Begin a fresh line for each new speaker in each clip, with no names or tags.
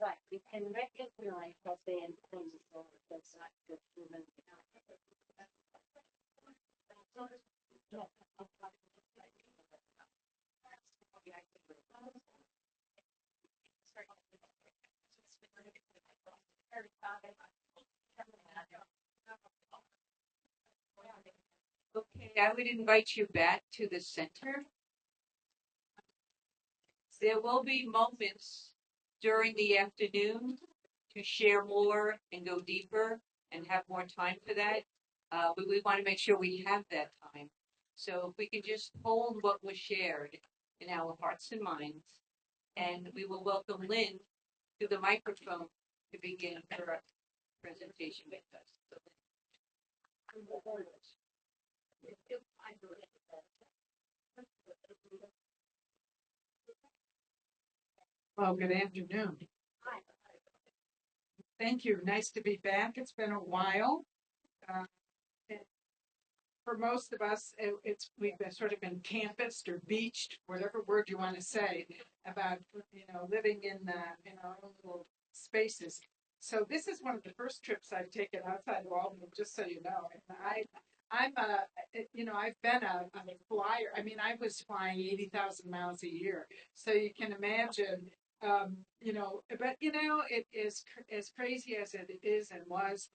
Right, you can recognize that they in things that's not good human.
Okay, I would invite you back to the center. There will be moments during the afternoon to share more and go deeper and have more time for that. But we want to make sure we have that time. So if we can just hold what was shared in our hearts and minds, and we will welcome Lynn to the microphone to begin her presentation with us. So,
Well, good afternoon. Thank you. Nice to be back. It's been a while. Uh, for most of us, we've been sort of been campused or beached, whatever word you want to say, about living in our own little spaces. So this is one of the first trips I've taken outside of Albany, just so you know. And I've been a flyer. I mean, I was flying 80,000 miles a year, so you can imagine. But it is as crazy as it is and was.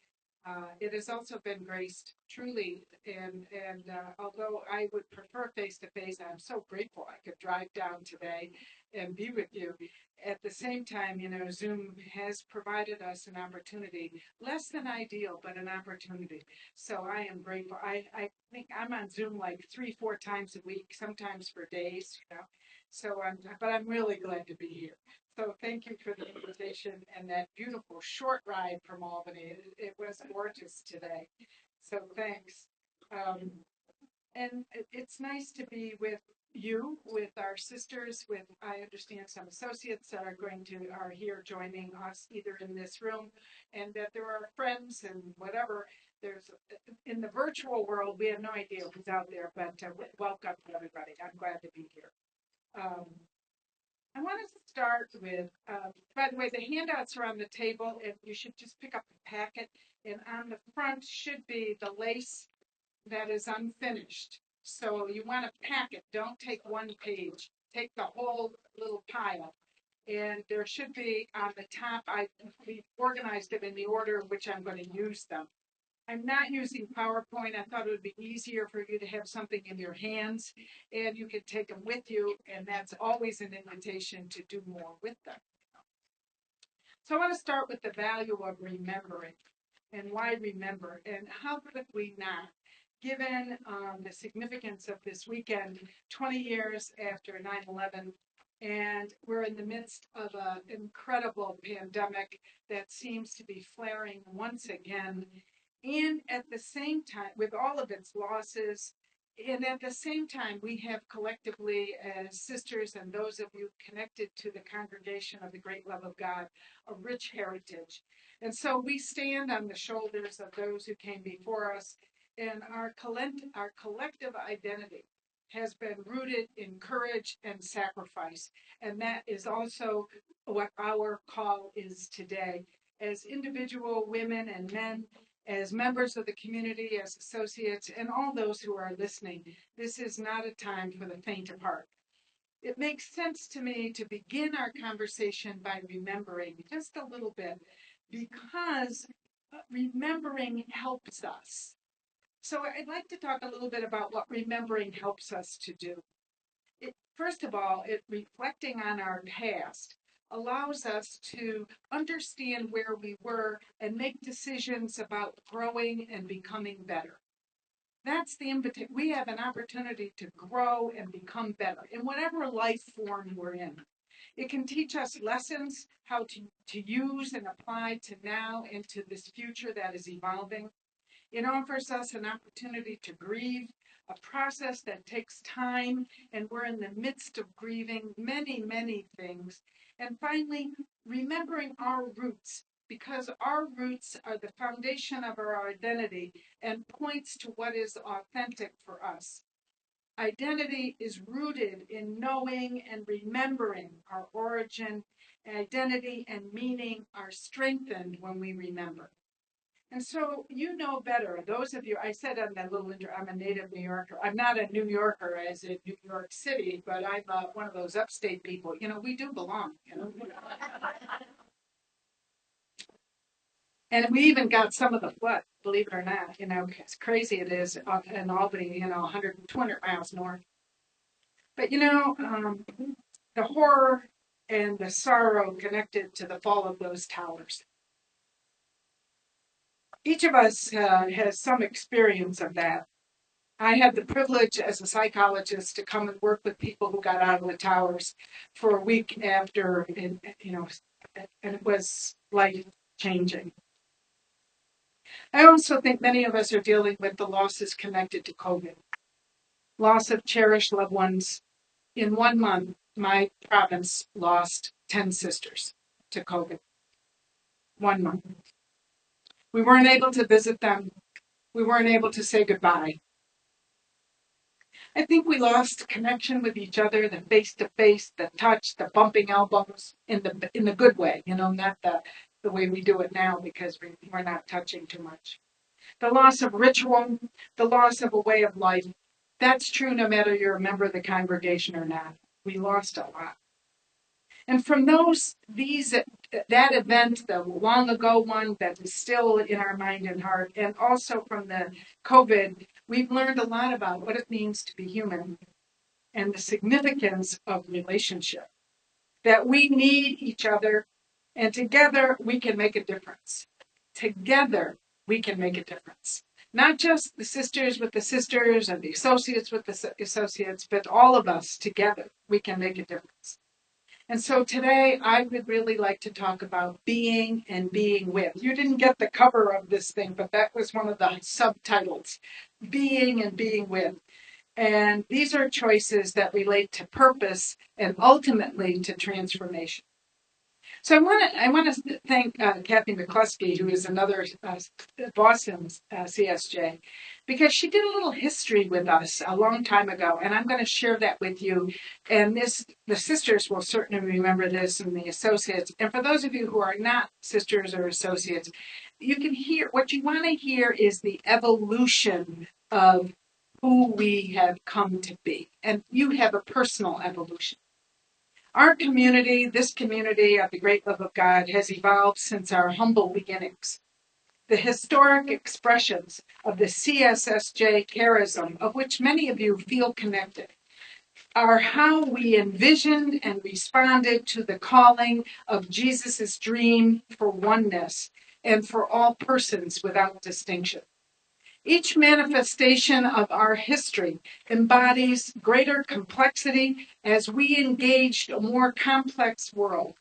It has also been graced truly, and although I would prefer face to face, I'm so grateful I could drive down today and be with you. At the same time, Zoom has provided us an opportunity, less than ideal, but an opportunity. So I am grateful. I think I'm on Zoom like 3-4 times a week, sometimes for days, So but I'm really glad to be here. So thank you for the invitation and that beautiful short ride from Albany. It was gorgeous today. So thanks. And it's nice to be with you, with our sisters, with, I understand, some associates that are here joining us either in this room, and that there are friends and whatever. There's in the virtual world, we have no idea who's out there, but welcome to everybody. I'm glad to be here. I want to start with, by the way, the handouts are on the table, and you should just pick up the packet. And on the front should be the lace that is unfinished. So you want to pack it. Don't take one page. Take the whole little pile. And there should be on the top, we organized them in the order in which I'm going to use them. I'm not using PowerPoint. I thought it would be easier for you to have something in your hands and you can take them with you. And that's always an invitation to do more with them. So I want to start with the value of remembering and why remember and how could we not, given the significance of this weekend, 20 years after 9/11, and we're in the midst of an incredible pandemic that seems to be flaring once again. And at the same time, with all of its losses And at the same time, we have collectively, as sisters and those of you connected to the congregation of the Great Love of God, a rich heritage. And so we stand on the shoulders of those who came before us, and our collective identity has been rooted in courage and sacrifice. And that is also what our call is today. As individual women and men, as members of the community, as associates, and all those who are listening, this is not a time for the faint of heart. It makes sense to me to begin our conversation by remembering just a little bit, because remembering helps us. So I'd like to talk a little bit about what remembering helps us to do. First of all, reflecting on our past allows us to understand where we were and make decisions about growing and becoming better. That's the invitation. We have an opportunity to grow and become better in whatever life form we're in. It can teach us lessons, how to use and apply to now and to this future that is evolving. It offers us an opportunity to grieve, a process that takes time, and we're in the midst of grieving many, many things. And finally, remembering our roots, because our roots are the foundation of our identity and points to what is authentic for us. Identity is rooted in knowing and remembering our origin. Identity and meaning are strengthened when we remember. And so you know better, those of you, I said on that little intro, I'm a native New Yorker. I'm not a New Yorker as in New York City, but I'm one of those upstate people. You know, we do belong, you know. And we even got some of the flood, believe it or not, you know, as crazy it is in Albany, you know, 100, 200 miles north. But, you know, the horror and the sorrow connected to the fall of those towers. Each of us has some experience of that. I had the privilege as a psychologist to come and work with people who got out of the towers for a week after, and, you know, and it was life-changing. I also think many of us are dealing with the losses connected to COVID. Loss of cherished loved ones. In 1 month, my province lost 10 sisters to COVID. 1 month. We weren't able to visit them. We weren't able to say goodbye. I think we lost connection with each other, the face-to-face, the touch, the bumping elbows in the good way, you know, not the way we do it now because we're not touching too much. The loss of ritual, the loss of a way of life. That's true no matter you're a member of the congregation or not. We lost a lot. And from that event, the long ago one that is still in our mind and heart, and also from the COVID, we've learned a lot about what it means to be human and the significance of relationship, that we need each other, and together we can make a difference. Together we can make a difference. Not just the sisters with the sisters and the associates with the associates, but all of us together, we can make a difference. And so today I would really like to talk about being and being with. You didn't get the cover of this thing, but that was one of the subtitles, being and being with. And these are choices that relate to purpose and ultimately to transformation. So I want to thank Kathy McCluskey, who is another Boston CSJ, because she did a little history with us a long time ago, and I'm going to share that with you. And the sisters will certainly remember this, and the associates. And for those of you who are not sisters or associates, you can hear, what you want to hear is the evolution of who we have come to be. And you have a personal evolution. Our community, this community of the Great Love of God, has evolved since our humble beginnings. The historic expressions of the CSSJ charism, of which many of you feel connected, are how we envisioned and responded to the calling of Jesus' dream for oneness and for all persons without distinction. Each manifestation of our history embodies greater complexity as we engaged a more complex world.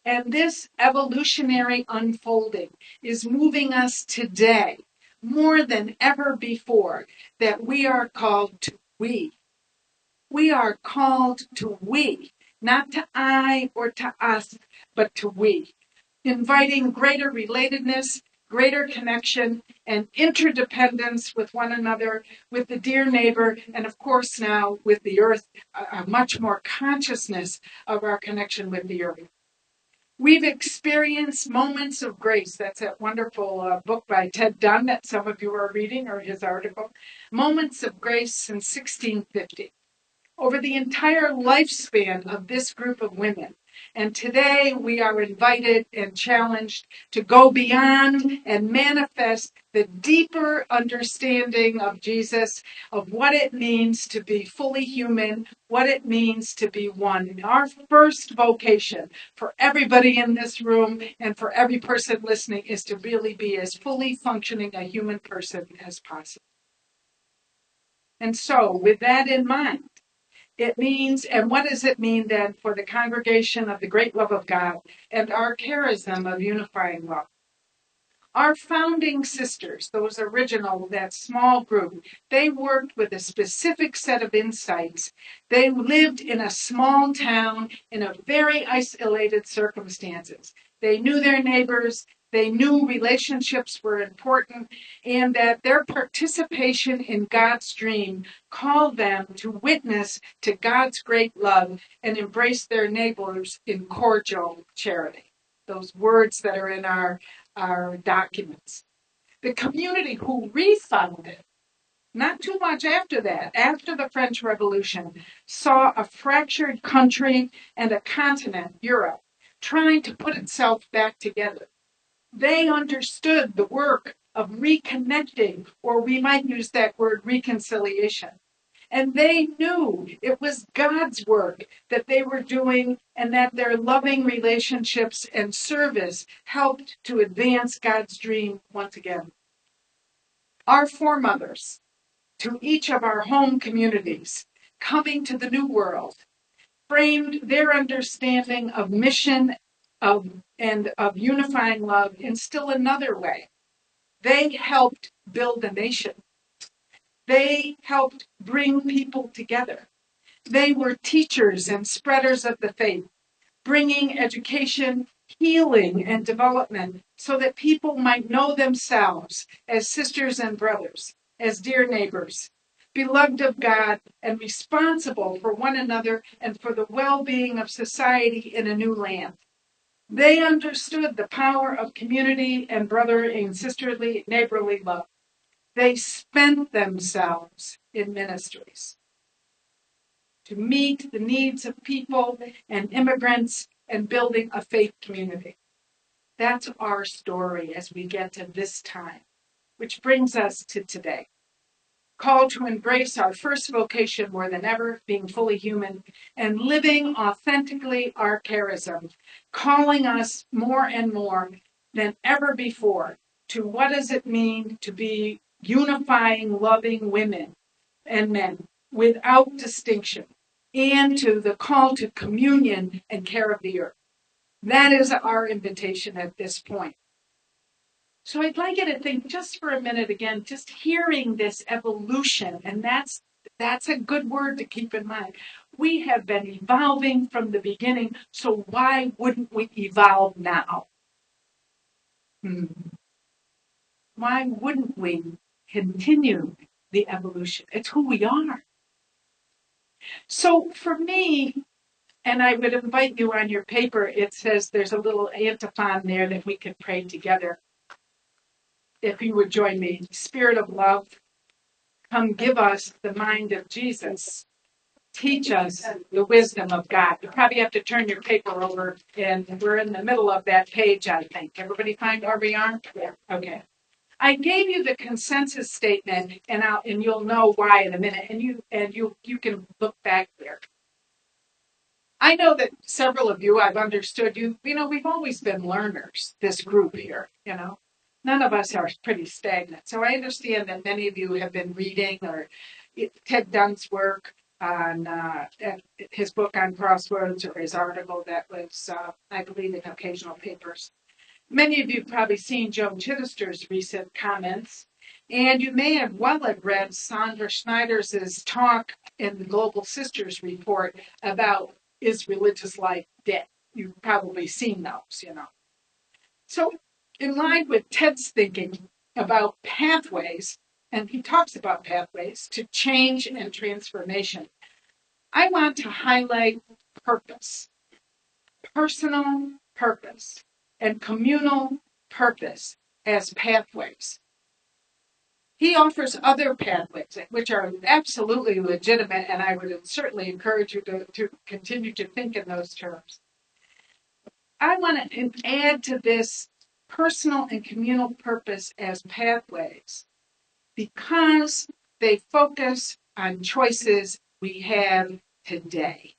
And this evolutionary unfolding is moving us today more than ever before that we are called to we. We are called to we, not to I or to us, but to we, inviting greater relatedness, greater connection, and interdependence with one another, with the dear neighbor, and of course now with the earth, a much more consciousness of our connection with the earth. We've experienced moments of grace. That's that wonderful book by Ted Dunn that some of you are reading, or his article. Moments of Grace since 1650. Over the entire lifespan of this group of women. And today we are invited and challenged to go beyond and manifest the deeper understanding of Jesus, of what it means to be fully human, what it means to be one. Our first vocation for everybody in this room and for every person listening is to really be as fully functioning a human person as possible. And so, with that in mind, it means, and what does it mean then for the congregation of the great love of God and our charism of unifying love? Our founding sisters, those original, that small group, they worked with a specific set of insights. They lived in a small town in a very isolated circumstances. They knew their neighbors. They knew relationships were important, and that their participation in God's dream called them to witness to God's great love and embrace their neighbors in cordial charity. Those words that are in our documents. The community who refounded, not too much after that, after the French Revolution, saw a fractured country and a continent, Europe, trying to put itself back together. They understood the work of reconnecting, or we might use that word reconciliation. And they knew it was God's work that they were doing, and that their loving relationships and service helped to advance God's dream once again. Our foremothers, to each of our home communities, coming to the New World, framed their understanding of mission and of unifying love in still another way. They helped build a nation. They helped bring people together. They were teachers and spreaders of the faith, bringing education, healing, and development so that people might know themselves as sisters and brothers, as dear neighbors, beloved of God, and responsible for one another and for the well-being of society in a new land. They understood the power of community and brotherly and sisterly neighborly love. They spent themselves in ministries to meet the needs of people and immigrants and building a faith community. That's our story as we get to this time, which brings us to today. Called to embrace our first vocation more than ever, being fully human, and living authentically our charism, calling us more and more than ever before to what does it mean to be unifying, loving women and men without distinction, and to the call to communion and care of the earth. That is our invitation at this point. So I'd like you to think just for a minute again, just hearing this evolution, and that's a good word to keep in mind. We have been evolving from the beginning, so why wouldn't we evolve now? Why wouldn't we continue the evolution? It's who we are. So for me, and I would invite you on your paper, it says there's a little antiphon there that we can pray together. If you would join me. Spirit of love, come give us the mind of Jesus. Teach us the wisdom of God. You probably have to turn your paper over, and we're in the middle of that page, I think. Everybody find where we are? Yeah. Okay. I gave you the consensus statement, and you'll know why in a minute, and you can look back there. I know that several of you, I've understood you, we've always been learners, this group here, None of us are pretty stagnant. So I understand that many of you have been reading Ted Dunn's work on his book on Crossroads, or his article that was, I believe, in occasional papers. Many of you have probably seen Joan Chittister's recent comments. And you may have read Sandra Schneider's talk in the Global Sisters report about Is Religious Life Dead? You've probably seen those, So in line with Ted's thinking about pathways, and he talks about pathways to change and transformation, I want to highlight purpose, personal purpose, and communal purpose as pathways. He offers other pathways, which are absolutely legitimate, and I would certainly encourage you to continue to think in those terms. I want to add to this personal and communal purpose as pathways because they focus on choices we have today.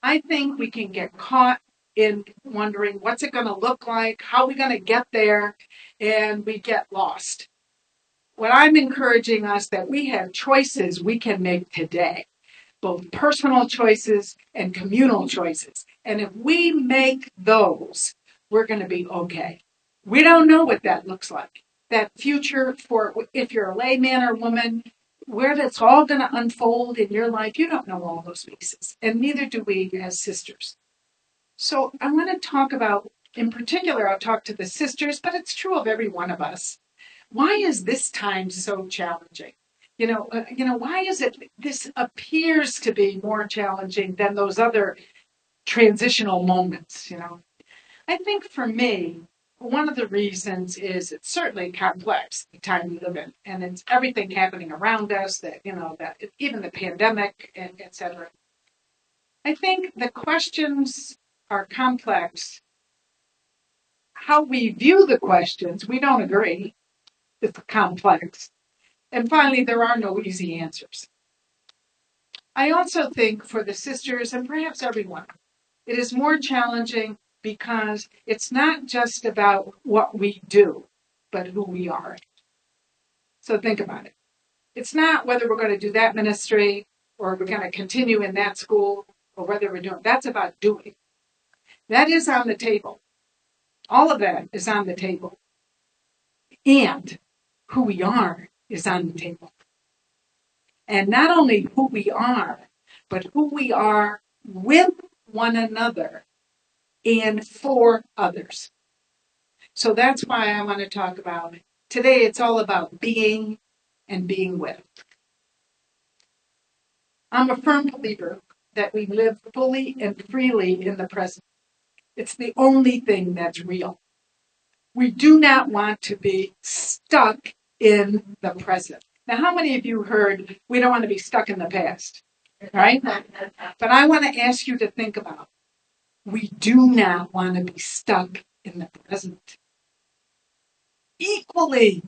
I think we can get caught in wondering what's it going to look like, how are we going to get there, and we get lost. What I'm encouraging us that we have choices we can make today, both personal choices and communal choices. And if we make those, we're going to be okay. We don't know what that looks like. That future for, if you're a layman or woman, where that's all going to unfold in your life, you don't know all those pieces. And neither do we as sisters. So I want to talk about, in particular, I'll talk to the sisters, but it's true of every one of us. Why is this time so challenging? Why is it this appears to be more challenging than those other transitional moments? I think for me, one of the reasons is it's certainly complex, the time we live in, and it's everything happening around us, that even the pandemic, et cetera. I think the questions are complex. How we view the questions, we don't agree. It's complex. And finally, there are no easy answers. I also think for the sisters, and perhaps everyone, it is more challenging because it's not just about what we do, but who we are. So think about it. It's not whether we're going to do that ministry or we're going to continue in that school or whether we're doing. That's about doing. That is on the table. All of that is on the table. And who we are is on the table. And not only who we are, but who we are with one another and for others. So that's why I want to talk about it. Today, it's all about being and being with. I'm a firm believer that we live fully and freely in the present. It's the only thing that's real. We do not want to be stuck in the present. Now, how many of you heard we don't want to be stuck in the past, right? But I want to ask you to think about, we do not want to be stuck in the present. Equally,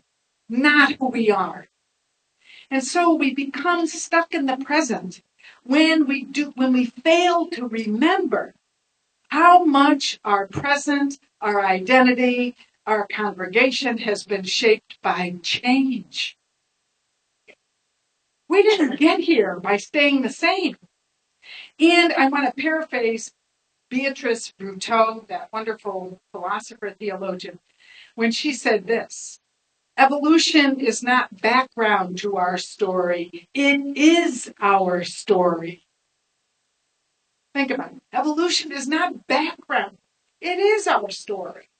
not who we are. And so we become stuck in the present when we fail to remember how much our present, our identity, our congregation has been shaped by change. We didn't get here by staying the same. And I want to paraphrase Beatrice Brutto, that wonderful philosopher, theologian, when she said this: evolution is not background to our story. It is our story. Think about it. Evolution is not background. It is our story.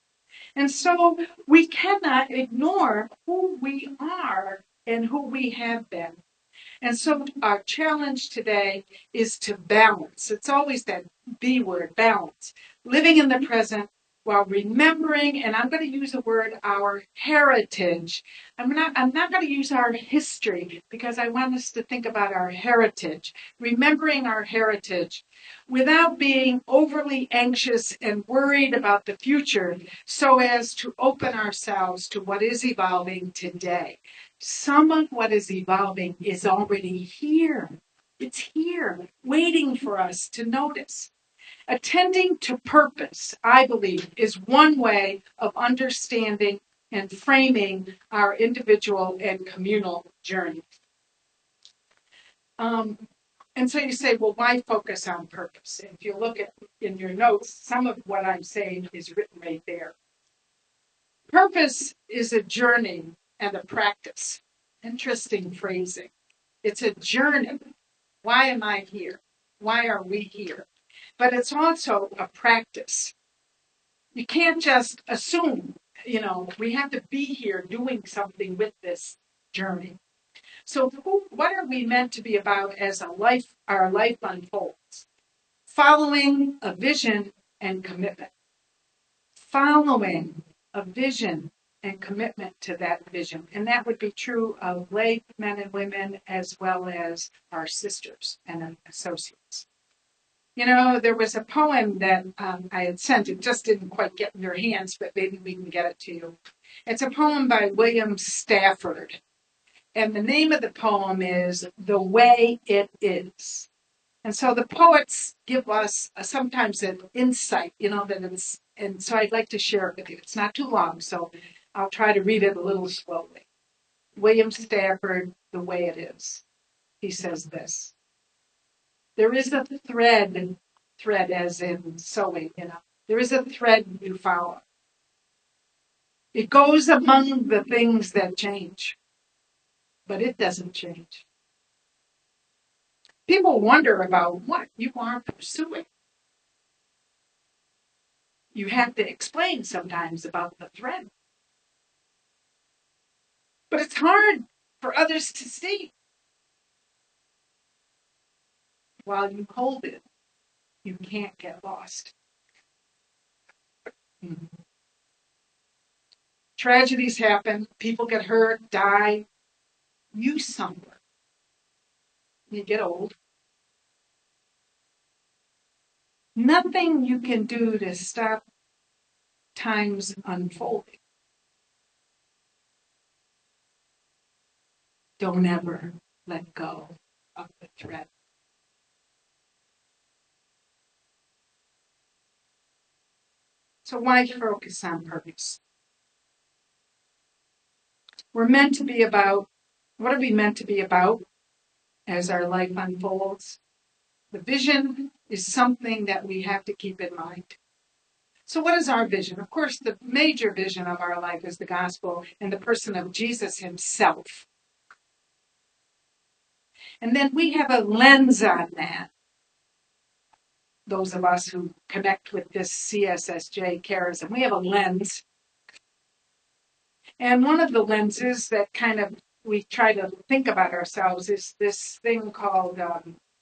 And so we cannot ignore who we are and who we have been. And so our challenge today is to balance. It's always that B word, balance. Living in the present while remembering, and I'm going to use the word our heritage. I'm not going to use our history because I want us to think about our heritage. Remembering our heritage without being overly anxious and worried about the future so as to open ourselves to what is evolving today. Some of what is evolving is already here. It's here, waiting for us to notice. Attending to purpose, I believe, is one way of understanding and framing our individual and communal journeys. And so you say, well, why focus on purpose? And if you look at in your notes, some of what I'm saying is written right there. Purpose is a journey and a practice. Interesting phrasing. It's a journey. Why am I here? Why are we here? But it's also a practice. You can't just assume, we have to be here doing something with this journey. So what are we meant to be about as our life unfolds? Following a vision and commitment. Following a vision and commitment to that vision. And that would be true of lay men and women as well as our sisters and associates. There was a poem that I had sent. It just didn't quite get in your hands, but maybe we can get it to you. It's a poem by William Stafford. And the name of the poem is The Way It Is. And so the poets give us sometimes an insight, that it's, and so I'd like to share it with you. It's not too long, so I'll try to read it a little slowly. William Stafford, The Way It Is. He says this. There is a thread as in sewing, There is a thread you follow. It goes among the things that change, but it doesn't change. People wonder about what you are pursuing. You have to explain sometimes about the thread. But it's hard for others to see. While you hold it, you can't get lost. Tragedies happen, people get hurt, die. You suffer. You get old. Nothing you can do to stop time's unfolding. Don't ever let go of the thread. So why focus on purpose? We're meant to be about, what are we meant to be about as our life unfolds? The vision is something that we have to keep in mind. So what is our vision? Of course, the major vision of our life is the gospel and the person of Jesus himself. And then we have a lens on that. Those of us who connect with this CSSJ charism, we have a lens. And one of the lenses that kind of we try to think about ourselves is this thing called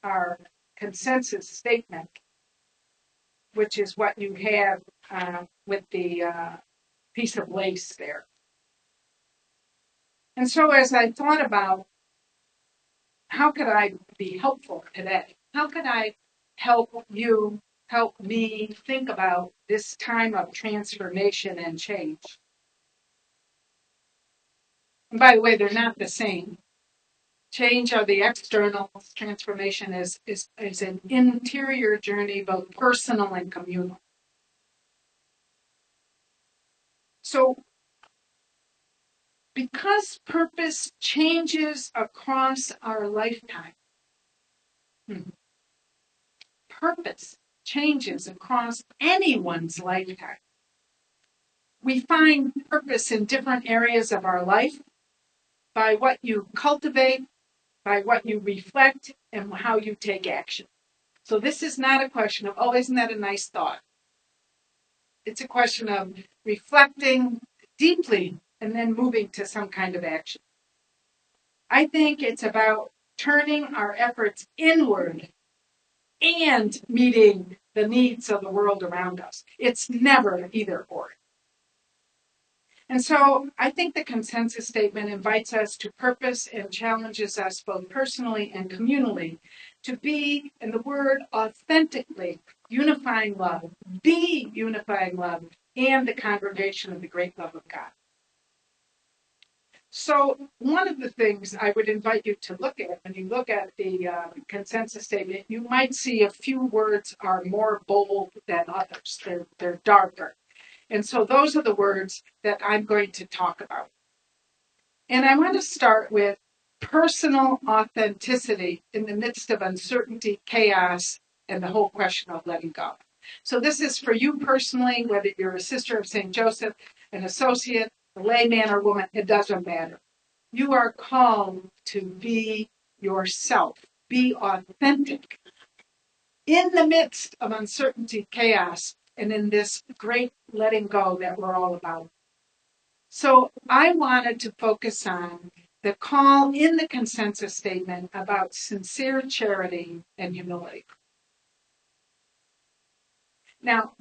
our consensus statement, which is what you have with the piece of lace there. And so as I thought about how could I be helpful today? How could I help me think about this time of transformation and change? And by the way, they're not the same. Change are the external. Transformation is an interior journey, both personal and communal. So, because purpose changes across our lifetime, purpose changes across anyone's lifetime. We find purpose in different areas of our life by what you cultivate, by what you reflect, and how you take action. So this is not a question of, oh, isn't that a nice thought? It's a question of reflecting deeply and then moving to some kind of action. I think it's about turning our efforts inward and meeting the needs of the world around us. It's never either or. And so I think the consensus statement invites us to purpose and challenges us both personally and communally to be, in the word authentically, unifying love, be unifying love, and the congregation of the great love of God. So one of the things I would invite you to look at when you look at the consensus statement, you might see a few words are more bold than others. They're darker. And so those are the words that I'm going to talk about. And I want to start with personal authenticity in the midst of uncertainty, chaos, and the whole question of letting go. So this is for you personally, whether you're a sister of St. Joseph, an associate, a layman or woman, it doesn't matter. You are called to be yourself, be authentic in the midst of uncertainty, chaos, and in this great letting go that we're all about. So I wanted to focus on the call in the consensus statement about sincere charity and humility. Now,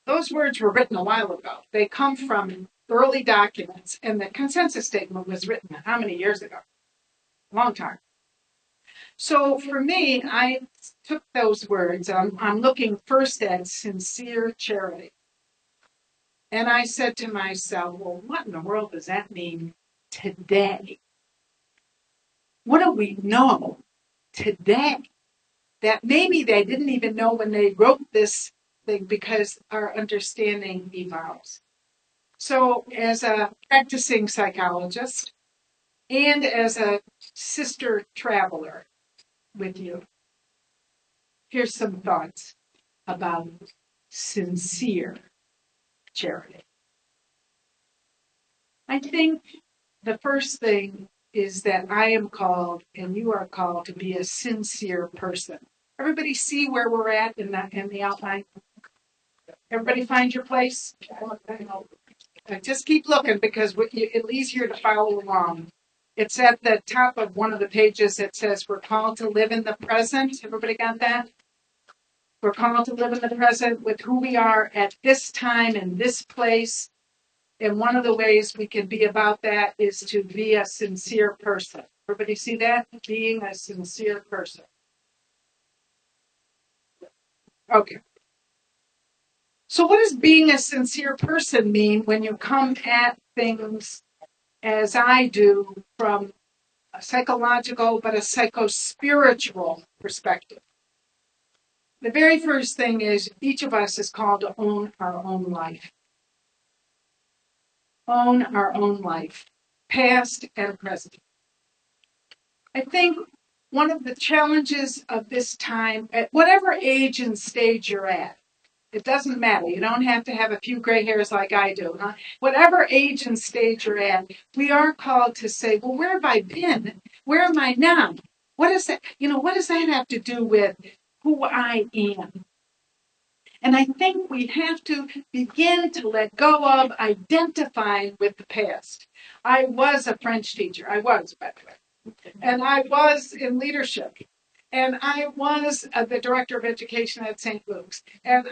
those words were written a while ago. They come from early documents, and the consensus statement was written how many years ago? A long time. So for me, I took those words. I'm looking first at sincere charity. And I said to myself, well, what in the world does that mean today? What do we know today that maybe they didn't even know when they wrote this thing, because our understanding evolves? So as a practicing psychologist and as a sister traveler with you, here's some thoughts about sincere charity. I think the first thing is that I am called and you are called to be a sincere person. Everybody see where we're at in the outline? Everybody find your place? Just keep looking, because it's easier to follow along. It's at the top of one of the pages that says we're called to live in the present. Everybody got that? We're called to live in the present with who we are at this time in this place. And one of the ways we can be about that is to be a sincere person. Everybody see that? Being a sincere person. Okay. So what does being a sincere person mean when you come at things as I do from a psychological but a psycho-spiritual perspective? The very first thing is each of us is called to own our own life. Own our own life, past and present. I think one of the challenges of this time, at whatever age and stage you're at, it doesn't matter. You don't have to have a few gray hairs like I do. Huh? Whatever age and stage you're at, we are called to say, well, where have I been? Where am I now? What is that? What does that have to do with who I am? And I think we have to begin to let go of identifying with the past. I was a French teacher. I was, by the way. And I was in leadership. And I was the director of education at St. Luke's. And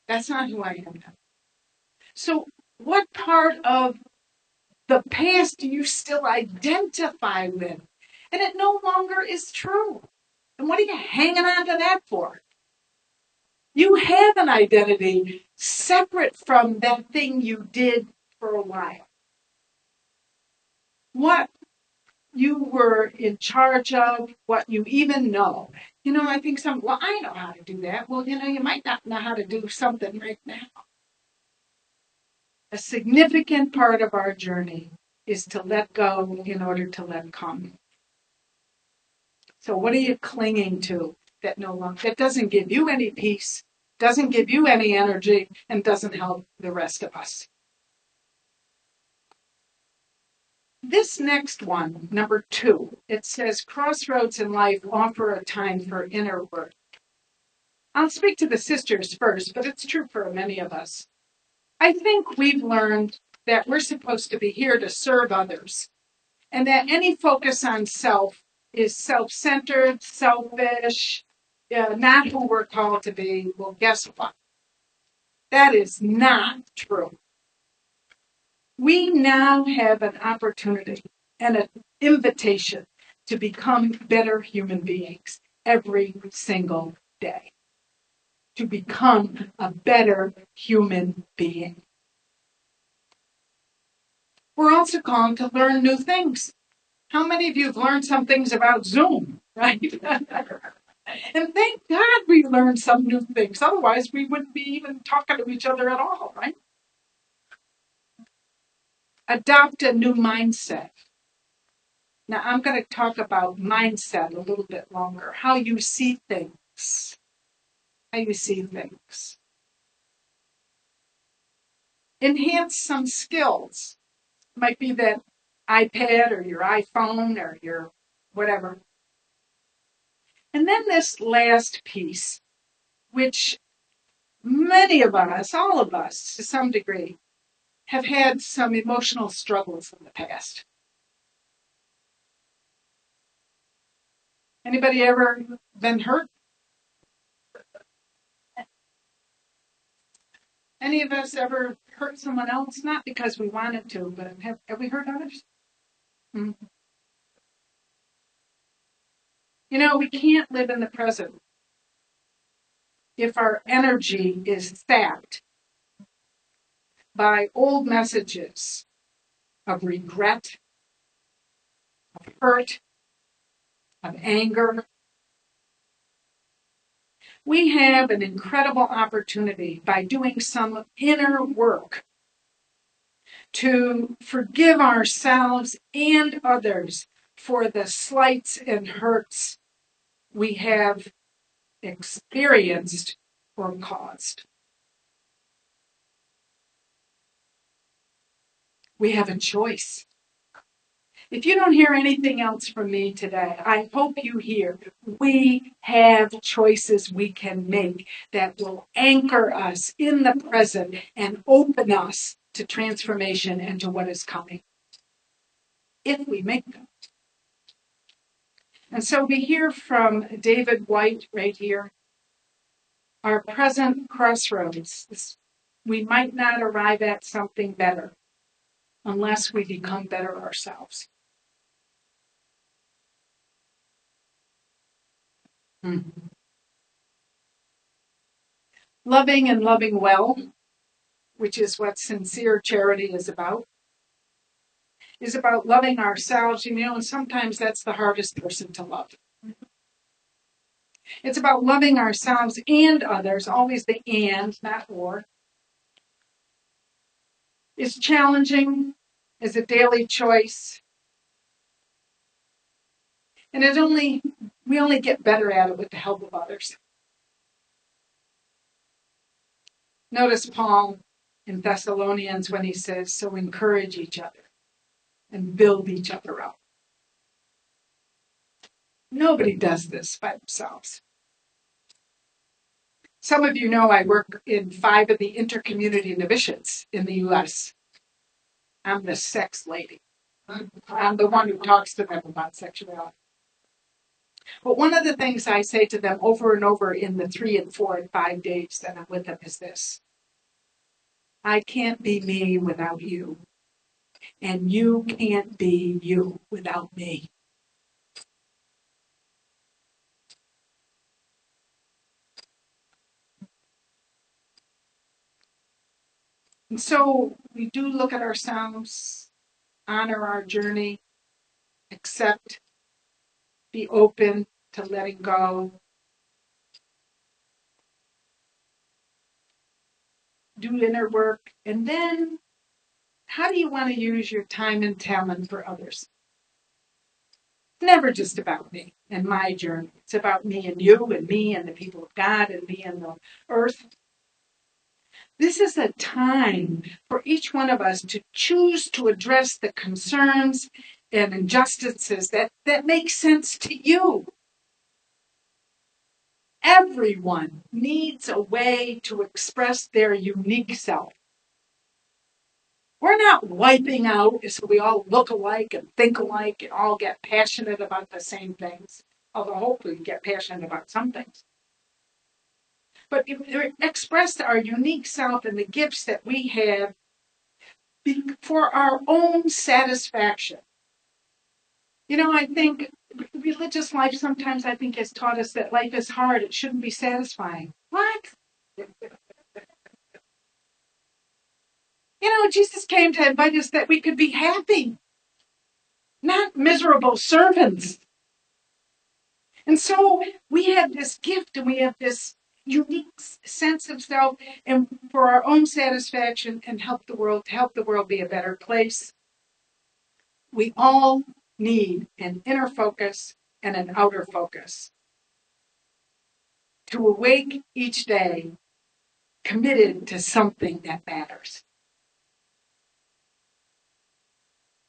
that's not who I am now. So what part of the past do you still identify with? And it no longer is true. And what are you hanging on to that for? You have an identity separate from that thing you did for a while. What you were in charge of, what you even know. I think I know how to do that. Well, you might not know how to do something right now. A significant part of our journey is to let go in order to let come. So what are you clinging to that doesn't give you any peace, doesn't give you any energy, and doesn't help the rest of us? This next one, number 2, it says crossroads in life offer a time for inner work. I'll speak to the sisters first, but it's true for many of us. I think we've learned that we're supposed to be here to serve others, and that any focus on self is self-centered, selfish, not who we're called to be. Well, guess what? That is not true. We now have an opportunity and an invitation to become better human beings every single day. To become a better human being. We're also called to learn new things. How many of you have learned some things about Zoom, right? And thank God we learned some new things. Otherwise, we wouldn't be even talking to each other at all, right? Adopt a new mindset. Now, I'm going to talk about mindset a little bit longer. How you see things. How you see things. enhance some skills. Might be that iPad or your iPhone or your whatever. And then this last piece, which many of us, all of us to some degree, have had some emotional struggles in the past. Anybody ever been hurt? Any of us ever hurt someone else? Not because we wanted to, but have we hurt others? Hmm. You know, we can't live in the present if our energy is sapped by old messages of regret, of hurt, of anger. We have an incredible opportunity by doing some inner work to forgive ourselves and others for the slights and hurts we have experienced or caused. We have a choice. If you don't hear anything else from me today, I hope you hear we have choices we can make that will anchor us in the present and open us to transformation and to what is coming, if we make them. And so we hear from David White right here. Our present crossroads. We might not arrive at something better unless we become better ourselves. Loving and loving well, which is what sincere charity is about loving ourselves, and sometimes that's the hardest person to love. It's about loving ourselves and others, always the and, not or. It's challenging, it's a daily choice. And we only get better at it with the help of others. Notice Paul in Thessalonians when he says, so encourage each other and build each other up. Nobody does this by themselves. Some of you know I work in 5 of the intercommunity novitiates in the U.S. I'm the sex lady. I'm the one who talks to them about sexuality. But one of the things I say to them over and over in the 3 and 4 and 5 days that I'm with them is this. I can't be me without you. And you can't be you without me. And so we do look at ourselves, honor our journey, accept, be open to letting go, do inner work, and then how do you want to use your time and talent for others? Never just about me and my journey. It's about me and you and me and the people of God and me and the earth. This is a time for each one of us to choose to address the concerns and injustices that make sense to you. Everyone needs a way to express their unique self. We're not wiping out so we all look alike and think alike and all get passionate about the same things, although hopefully we get passionate about some things. But express our unique self and the gifts that we have for our own satisfaction. I think religious life sometimes I think has taught us that life is hard. It shouldn't be satisfying. What? Jesus came to invite us that we could be happy, not miserable servants. And so we have this gift and we have this unique sense of self, and for our own satisfaction and help the world be a better place. We all need an inner focus and an outer focus to awake each day committed to something that matters.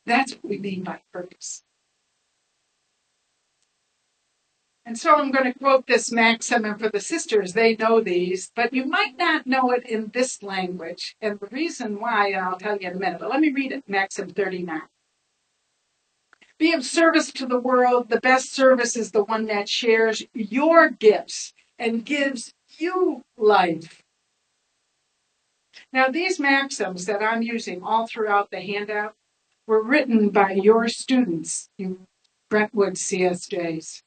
That's what we mean by purpose. And so I'm going to quote this maxim, and for the sisters, they know these, but you might not know it in this language. And the reason why, I'll tell you in a minute, but let me read it, Maxim 39. Be of service to the world. The best service is the one that shares your gifts and gives you life. Now, these maxims that I'm using all throughout the handout were written by your students, you Brentwood CSJs.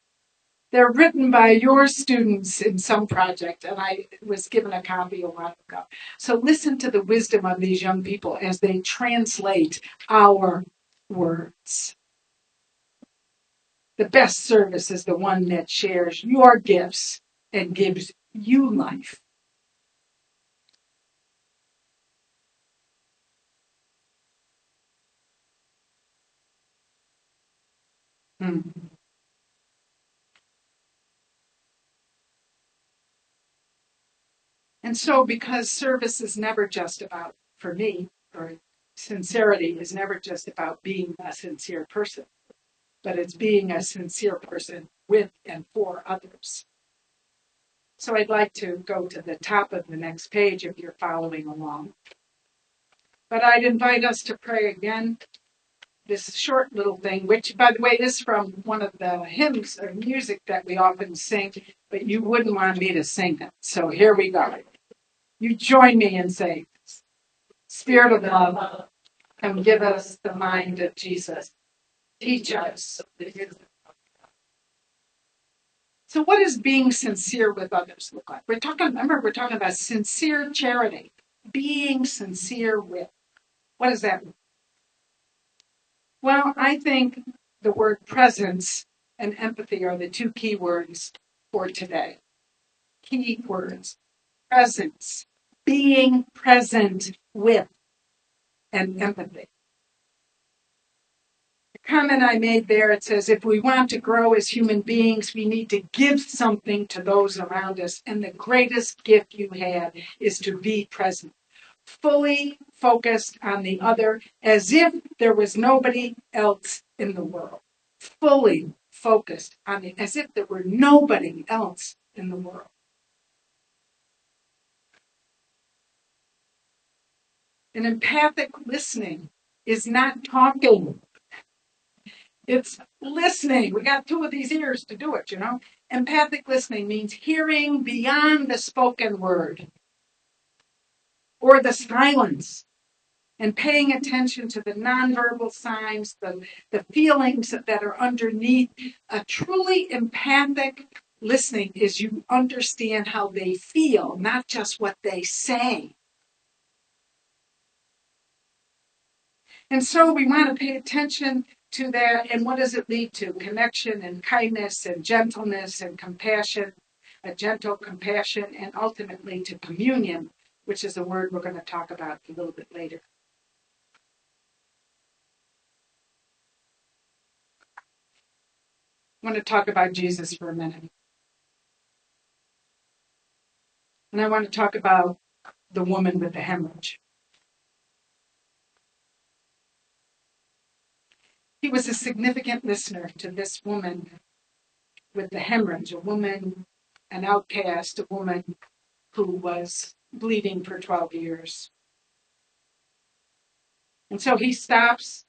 They're written by your students in some project, and I was given a copy a while ago. So listen to the wisdom of these young people as they translate our words. The best service is the one that shares your gifts and gives you life. And so, because service is never just about, for me, or sincerity is never just about being a sincere person, but it's being a sincere person with and for others. So I'd like to go to the top of the next page if you're following along. But I'd invite us to pray again. This short little thing, which, by the way, is from one of the hymns or music that we often sing, but you wouldn't want me to sing it. So here we go. You join me in saying, Spirit of love, come give us the mind of Jesus. Teach us. So what does being sincere with others look like? We're talking about sincere charity. Being sincere with. What does that mean? Well, I think the word presence and empathy are the two key words for today. Key words. Presence. Being present with and empathy. The comment I made there, it says, if we want to grow as human beings, we need to give something to those around us. And the greatest gift you have is to be present. Fully focused on the other as if there was nobody else in the world. Fully focused on it as if there were nobody else in the world. An empathic listening is not talking. It's listening. We got two of these ears to do it, you know. Empathic listening means hearing beyond the spoken word or the silence and paying attention to the nonverbal signs, the feelings that are underneath. A truly empathic listening is you understand how they feel, not just what they say. And so we want to pay attention to that. And what does it lead to? Connection and kindness and gentleness and compassion, a gentle compassion, and ultimately to communion, which is a word we're going to talk about a little bit later. I want to talk about Jesus for a minute. And I want to talk about the woman with the hemorrhage. He was a significant listener to this woman with the hemorrhage, a woman, an outcast, a woman who was bleeding for 12 years. And so he stops.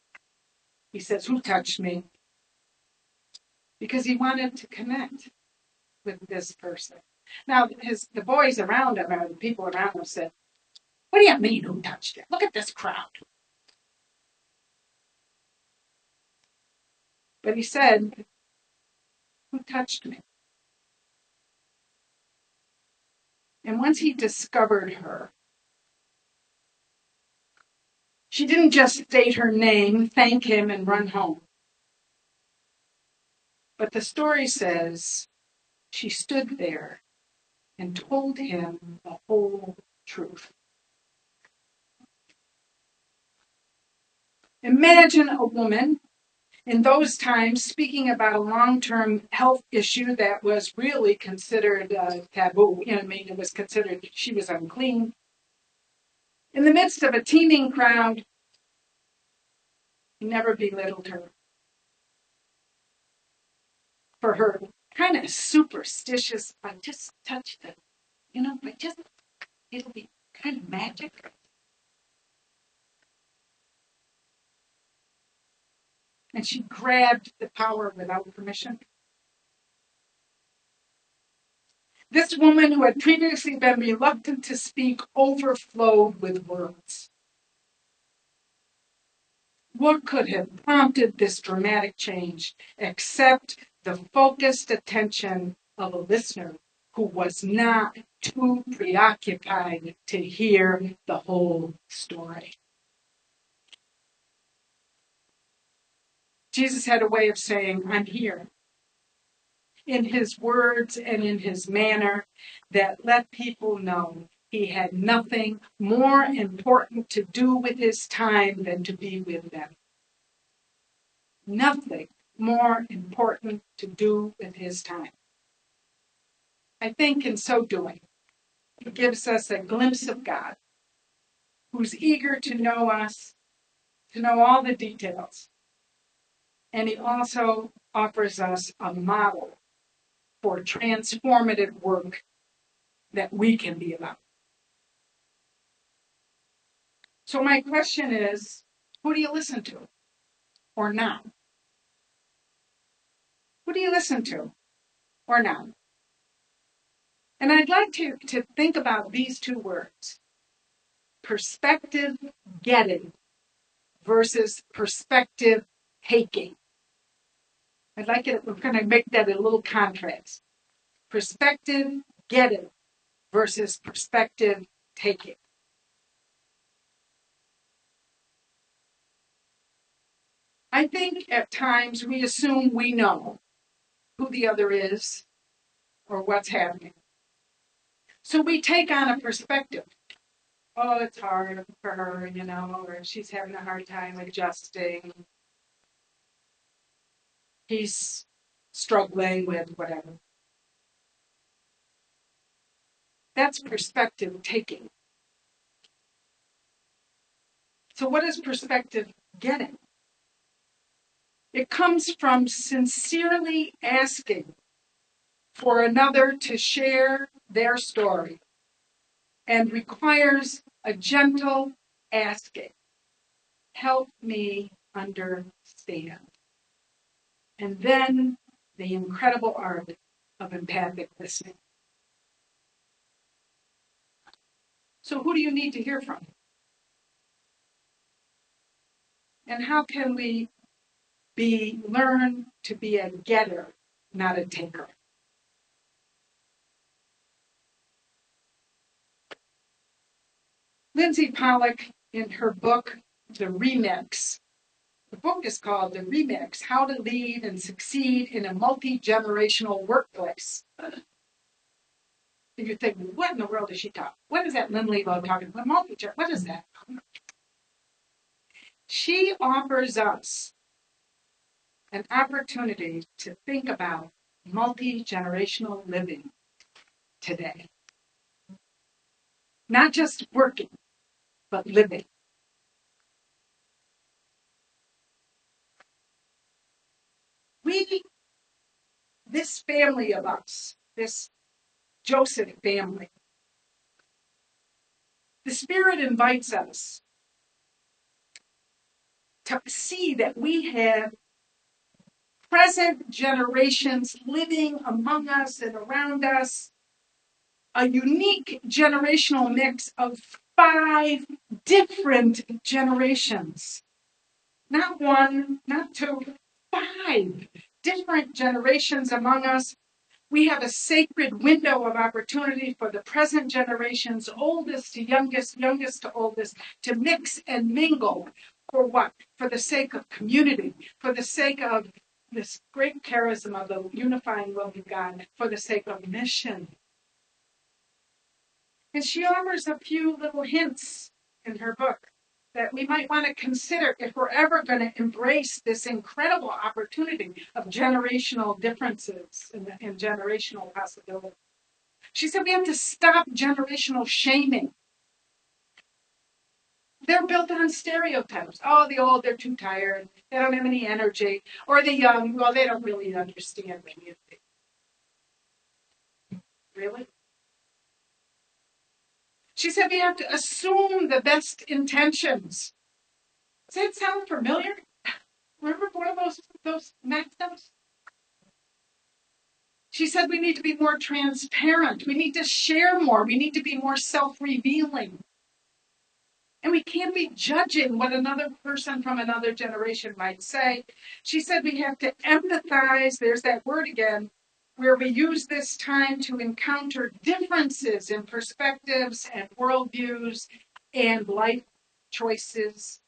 He says, who touched me? Because he wanted to connect with this person. Now, the boys around him, or the people around him said, what do you mean, who touched it? Look at this crowd. But he said, who touched me? And once he discovered her, she didn't just state her name, thank him, and run home. But the story says she stood there and told him the whole truth. Imagine a woman in those times speaking about a long-term health issue that was really considered taboo. It was considered she was unclean. In the midst of a teeming crowd, He never belittled her for her kind of superstitious, if I just touch the, if I just, it'll be kind of magic. And she grabbed the power without permission. This woman, who had previously been reluctant to speak, overflowed with words. What could have prompted this dramatic change except the focused attention of a listener who was not too preoccupied to hear the whole story? Jesus had a way of saying, I'm here, in his words and in his manner that let people know he had nothing more important to do with his time than to be with them. Nothing more important to do with his time. I think in so doing, he gives us a glimpse of God, who's eager to know us, to know all the details. And he also offers us a model for transformative work that we can be about. So my question is, who do you listen to or not? Who do you listen to or not? And I'd like to think about these two words, perspective getting versus perspective taking. I'd like it, we're going to make that a little contrast. Perspective getting versus perspective taking. I think at times we assume we know who the other is or what's happening. So we take on a perspective. Oh, it's hard for her, or she's having a hard time adjusting. He's struggling with whatever. That's perspective taking. So what is perspective getting? It comes from sincerely asking for another to share their story and requires a gentle asking. Help me understand. And then the incredible art of empathic listening. So who do you need to hear from? And how can we learn to be a getter, not a taker? Lindsay Pollack, in her book, The Remix, the book is called The Remix, How to Lead and Succeed in a Multi-Generational Workplace. And you think, what in the world is she talking? What is that Lynn Lebo talking about? What is that? She offers us an opportunity to think about multi-generational living today. Not just working, but living. This family of us, this Joseph family, the Spirit invites us to see that we have present generations living among us and around us, a unique generational mix of 5 different generations. Not 1, not 2, 5 different generations among us. We have a sacred window of opportunity for the present generations, oldest to youngest, youngest to oldest, to mix and mingle. For what? For the sake of community, for the sake of this great charism of the unifying will of God, for the sake of mission. And she offers a few little hints in her book that we might want to consider if we're ever going to embrace this incredible opportunity of generational differences and generational possibility. She said we have to stop generational shaming. They're built on stereotypes. Oh, the old, they're too tired. They don't have any energy. Or the young, well, they don't really understand community. Really? She said we have to assume the best intentions. Does that sound familiar? Remember one of those maxims? She said we need to be more transparent. We need to share more. We need to be more self-revealing. And we can't be judging what another person from another generation might say. She said we have to empathize, there's that word again, where we use this time to encounter differences in perspectives and worldviews and life choices.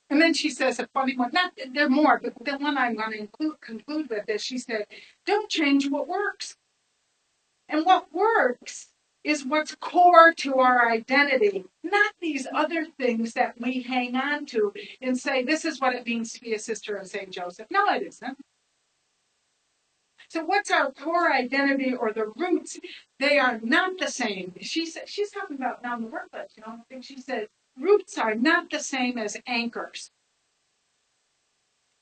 And then she says a funny one, not there are more, but the one I'm going to conclude with is she said, don't change what works. And what works is what's core to our identity, not these other things that we hang on to and say, this is what it means to be a sister of St. Joseph. No, it isn't. So what's our core identity or the roots? They are not the same. She's talking about now in the workplace, I think she said, roots are not the same as anchors.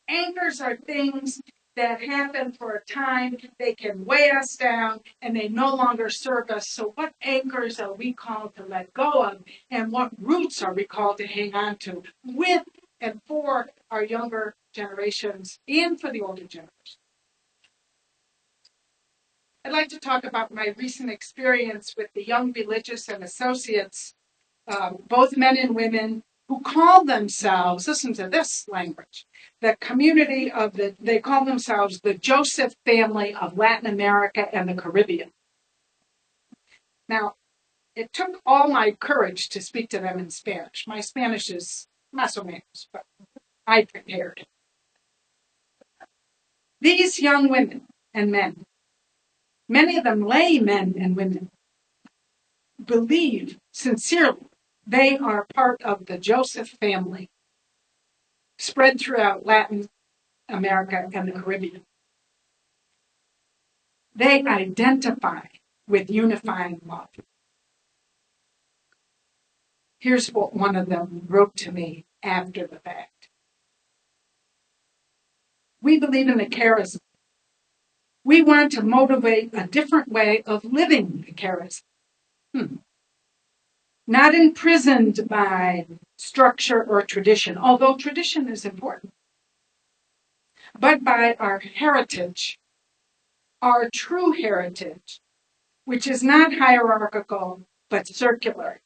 Anchors are things that happen for a time, they can weigh us down, and they no longer serve us. So what anchors are we called to let go of, and what roots are we called to hang on to with and for our younger generations and for the older generations? I'd like to talk about my recent experience with the young religious and associates, both men and women, who call themselves, listen to this language, the community of they call themselves the Joseph family of Latin America and the Caribbean. Now, it took all my courage to speak to them in Spanish. My Spanish is más o menos, but I prepared. These young women and men, many of them lay men and women, believe sincerely they are part of the Joseph family spread throughout Latin America and the Caribbean. They identify with unifying love. Here's what one of them wrote to me after the fact. We believe in the charism. We want to motivate a different way of living the charism. Not imprisoned by structure or tradition, although tradition is important, but by our heritage, our true heritage, which is not hierarchical, but circular.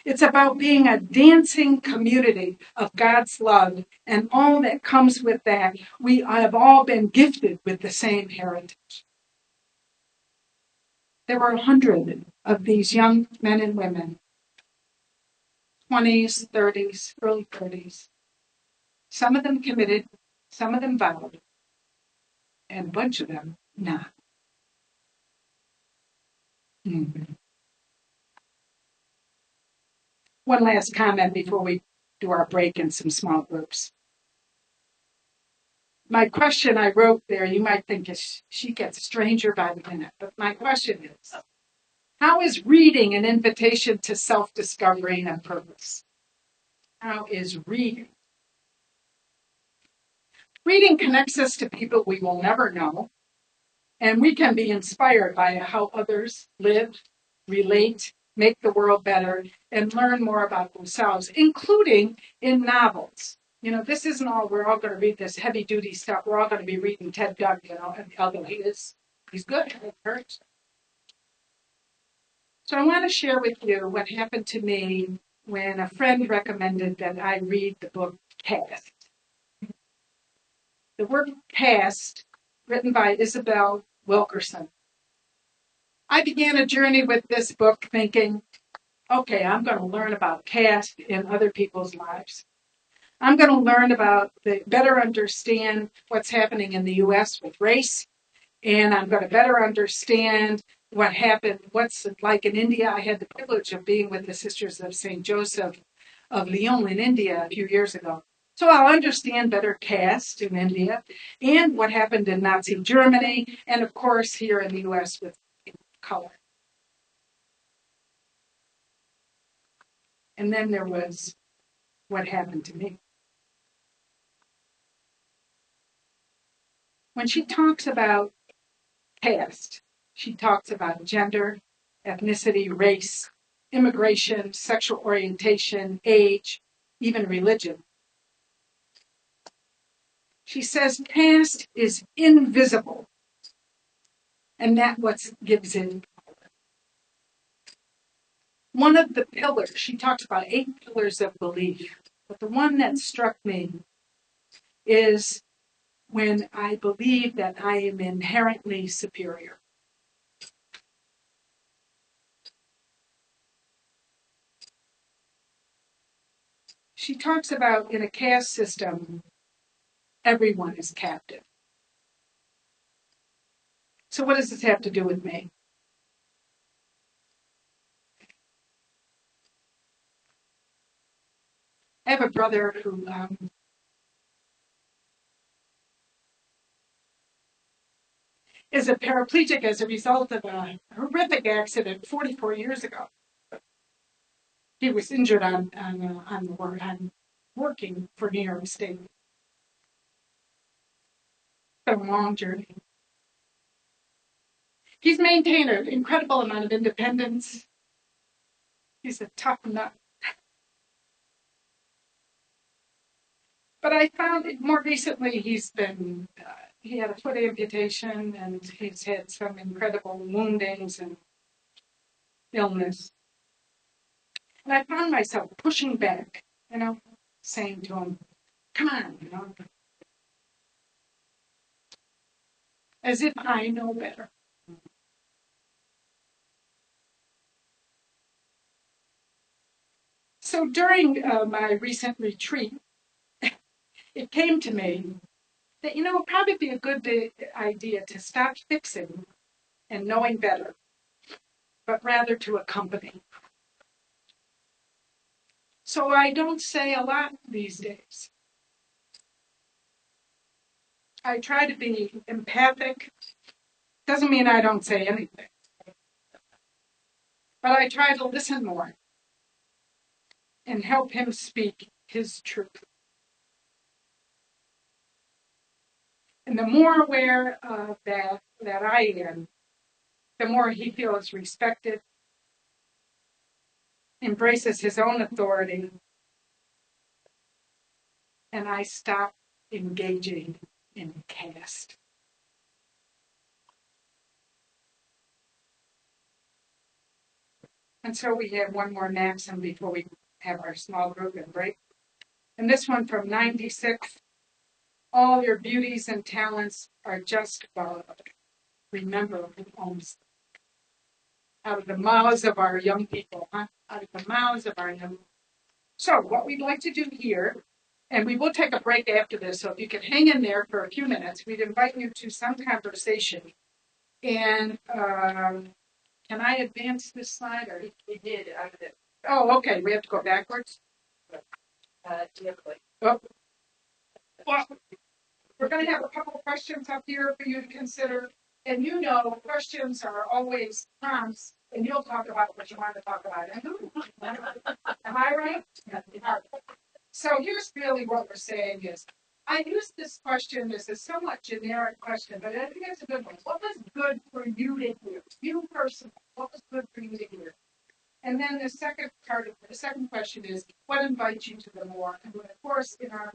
It's about being a dancing community of God's love and all that comes with that. We have all been gifted with the same heritage. There were 100 of these young men and women, 20s, 30s, early 30s. Some of them committed, some of them vowed, and a bunch of them not. One last comment before we do our break in some small groups. My question I wrote there, you might think she gets stranger by the minute, but my question is, how is reading an invitation to self-discovery and purpose? How is reading? Reading connects us to people we will never know, and we can be inspired by how others live, relate, make the world better, and learn more about themselves, including in novels. This isn't all, we're all going to read this heavy-duty stuff. We're all going to be reading Ted Doug, and although he's good, I encourage him. So I want to share with you what happened to me when a friend recommended that I read the book Caste. The work Caste, written by Isabel Wilkerson. I began a journey with this book thinking, okay, I'm going to learn about caste in other people's lives. I'm going to learn better understand what's happening in the U.S. with race, and I'm going to better understand what happened, what's it like in India. I had the privilege of being with the Sisters of St. Joseph of Lyon in India a few years ago. So I'll understand better caste in India and what happened in Nazi Germany, and of course here in the U.S. with color. And then there was what happened to me. When she talks about caste, she talks about gender, ethnicity, race, immigration, sexual orientation, age, even religion. She says caste is invisible, and that what gives it. One of the pillars, she talks about 8 pillars of belief, but the one that struck me is when I believe that I am inherently superior. She talks about in a caste system, everyone is captive. So what does this have to do with me? I have a brother who is a paraplegic as a result of a horrific accident 44 years ago. He was injured on working for New York State. It's a long journey. He's maintained an incredible amount of independence. He's a tough nut. But I found more recently he had a foot amputation and he's had some incredible woundings and illness. And I found myself pushing back, saying to him, come on, as if I know better. So during my recent retreat, it came to me that, it would probably be a good idea to stop fixing and knowing better, but rather to accompany. So I don't say a lot these days. I try to be empathic. Doesn't mean I don't say anything. But I try to listen more and help him speak his truth. And the more aware that I am, the more he feels respected, embraces his own authority, and I stop engaging in caste. And so we have one more maxim before we have our small group and break. And this one from 96. All your beauties and talents are just borrowed. Remember who owns them. Out of the mouths of our young people, huh? Out of the mouths of our young people. So what we'd like to do here, and we will take a break after this, so if you could hang in there for a few minutes, we'd invite you to some conversation. And can I advance this slide? Or
We did out of it.
oh, okay, we have to go backwards. Oh. Well, we're going to have a couple of questions up here for you to consider. And questions are always prompts, and you'll talk about what you want to talk about. Am I right? So here's really what we're saying is, I use this question as a somewhat generic question, but I think it's a good one. What was good for you to hear? You personally, what was good for you to hear? And then the second question is, what invites you to the more? And of course, in our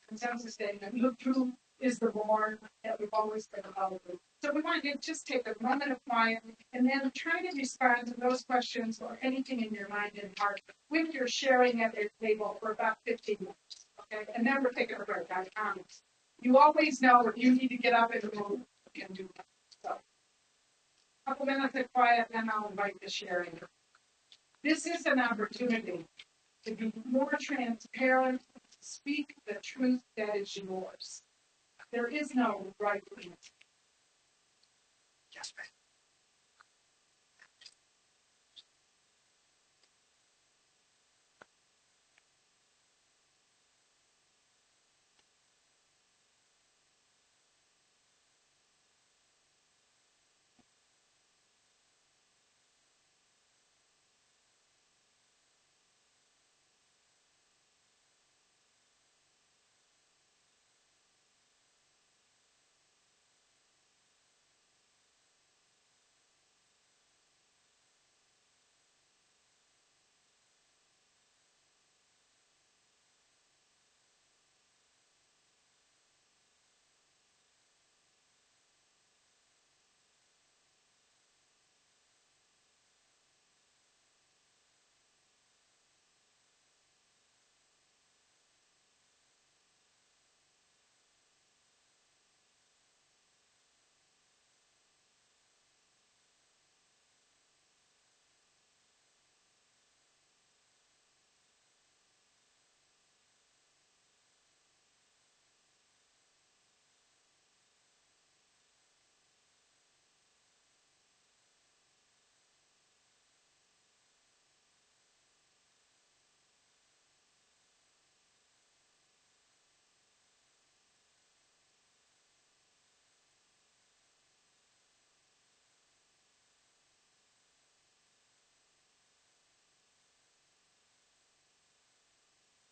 consensus statement, look who is the more that we've always been about. So we want you to just take a moment of quiet and then try to respond to those questions or anything in your mind and heart with your sharing at the table for about 15 minutes. Okay, and then we're taking a break. I promise. You always know if you need to get up and move, you can do that. So, a couple minutes of quiet, then I'll invite the sharing. This is an opportunity to be more transparent, to speak the truth that is yours. There is no right answer. Yes, ma'am.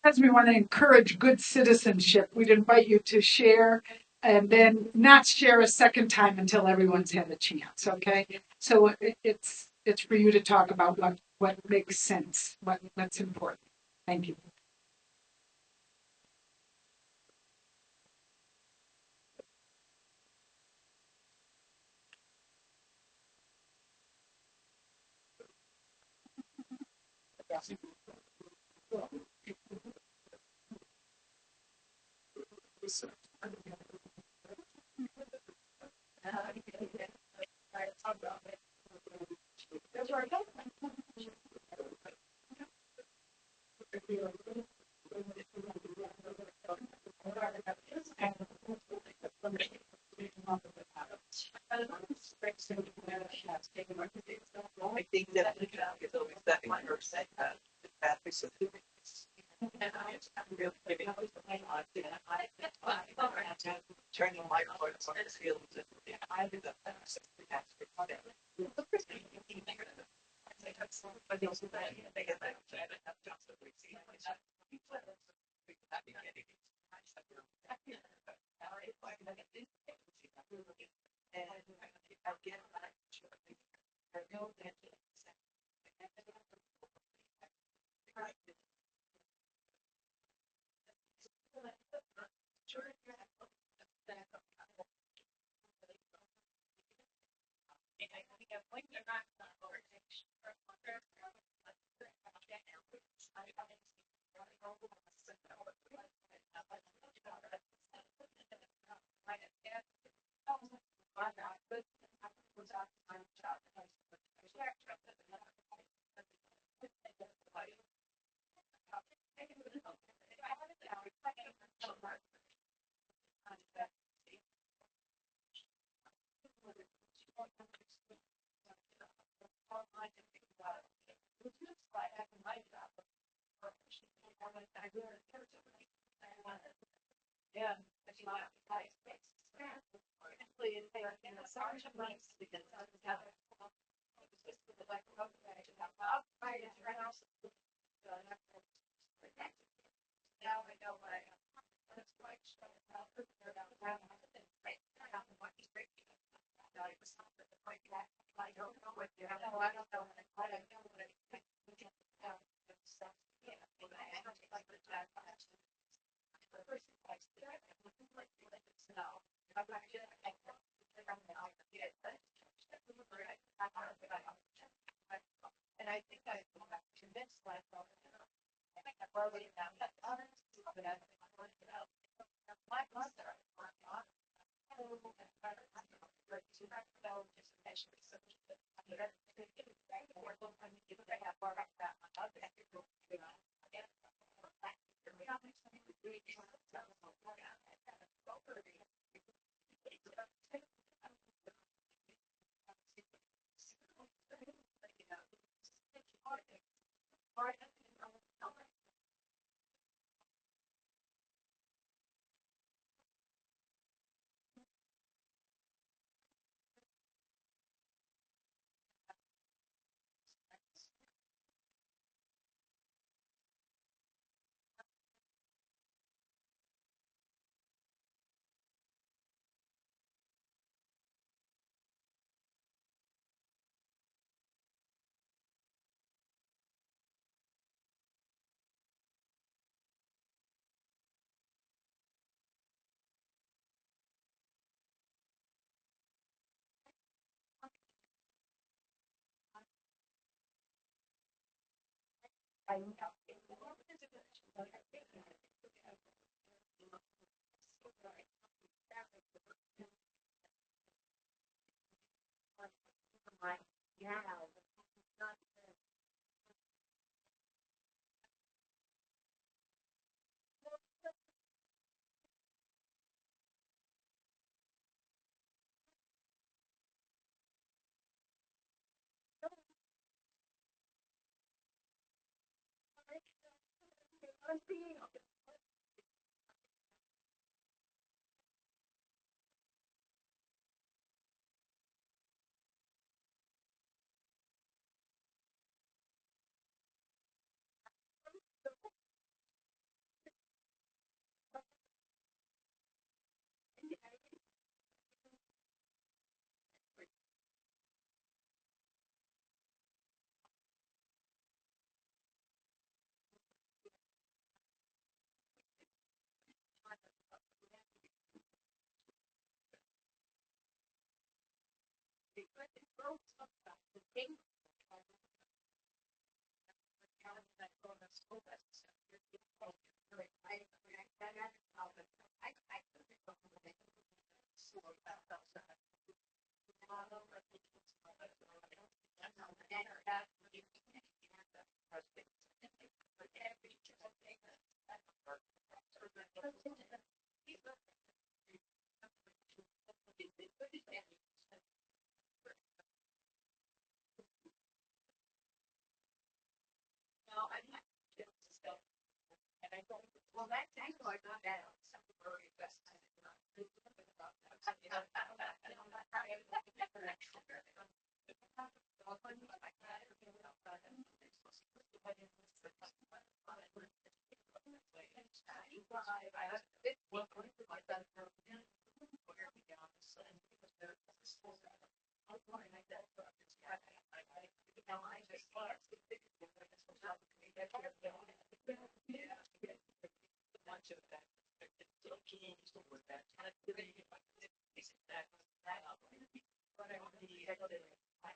Because we want to encourage good citizenship, we'd invite you to share and then not share a second time until everyone's had a chance, okay? So it's for you to talk about what makes sense, what's important. Thank you.
I think that it's always that person that is really giving turning my heart on the field. I did that.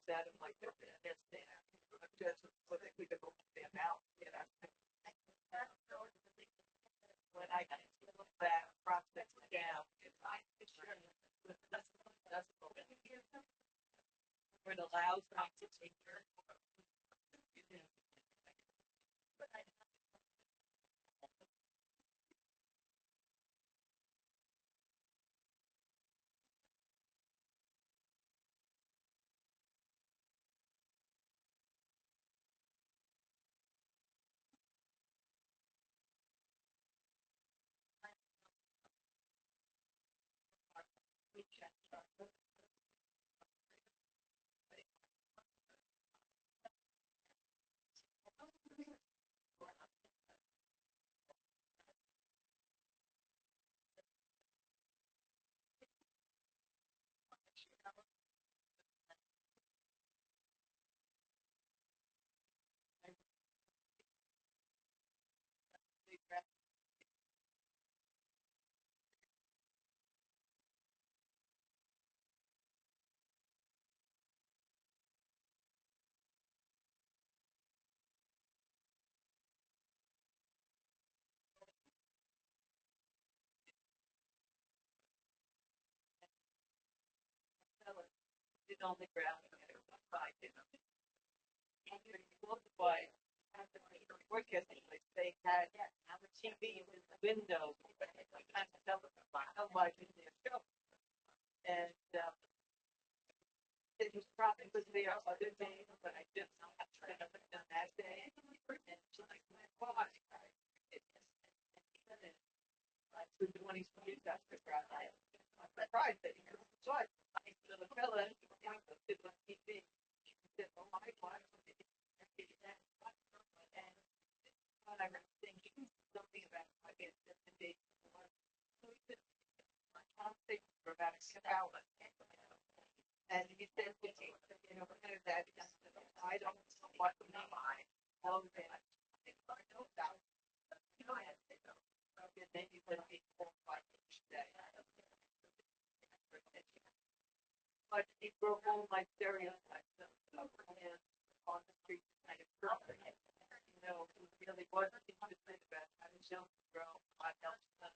That I'm like, that's there. Just so that we could look them out, you know. When I get that process down, it allows me to take care of. It only grab it side, you know. Multiply. Work ethic, like they had TV in the window. Kind of tell them how much in their show. And it was probably was there other days, but I didn't know how to turn it on that day. And she's like, why? Like, for 20 years after grad, I'm surprised that he was like, the fella, it was TV. She said, oh my God. And I remember thinking something about, I guess, the day before. So he said, my conversation for about a hour. And he said, you know, kind of that, I don't know what my mind, all that. I know that. You know, I had to know. And then you said, be 4 or 5 each day. But he broke all my stereotypes and on the street kind of perfect. You know, he really wasn't interested about how to show the girl, what else. And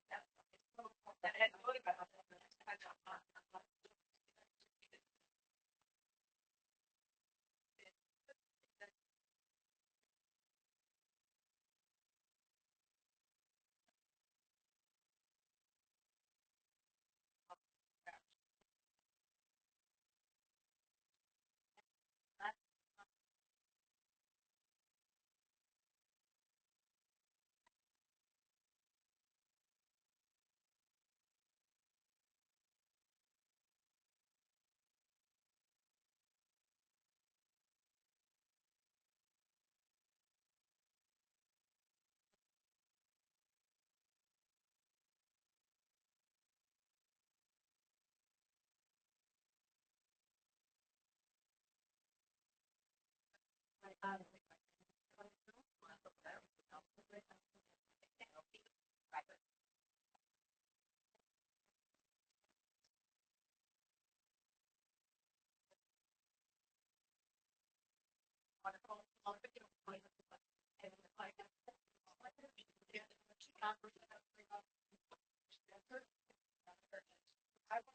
I thought about it. And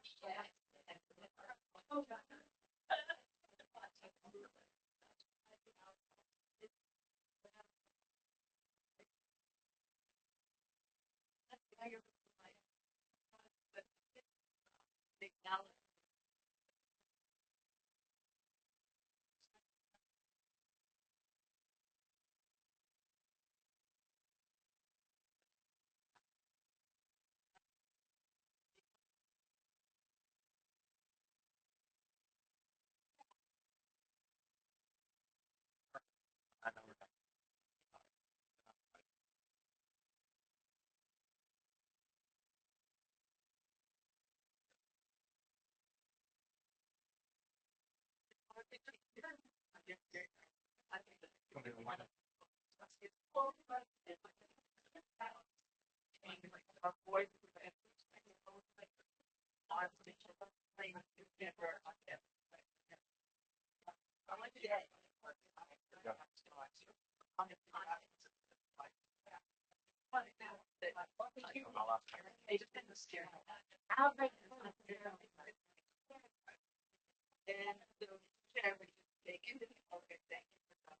so, Chair, we just take into the, okay, thank you for that.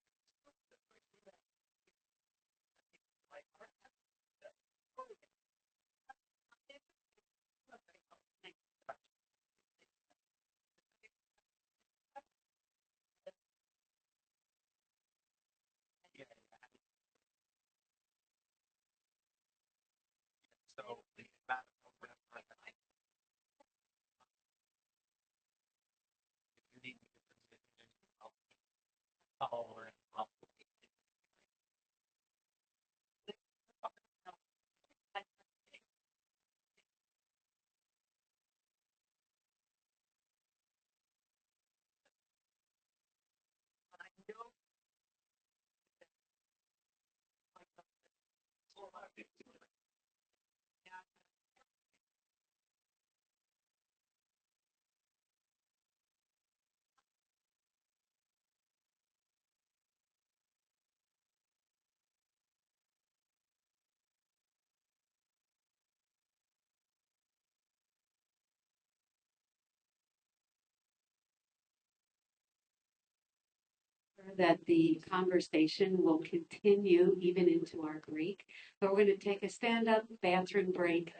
So the amount of November, if you need me to present it, I'll
I know.
That the conversation will continue even into our break, but we're going to take a stand-up bathroom break,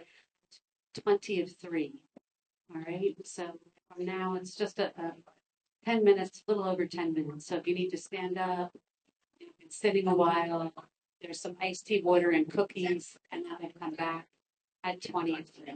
20 of 3. All right, so from now it's just a 10 minutes, a little over 10 minutes. So if you need to stand up, you've been sitting a while, there's some iced tea, water, and cookies, and then they come back at 20 of 3.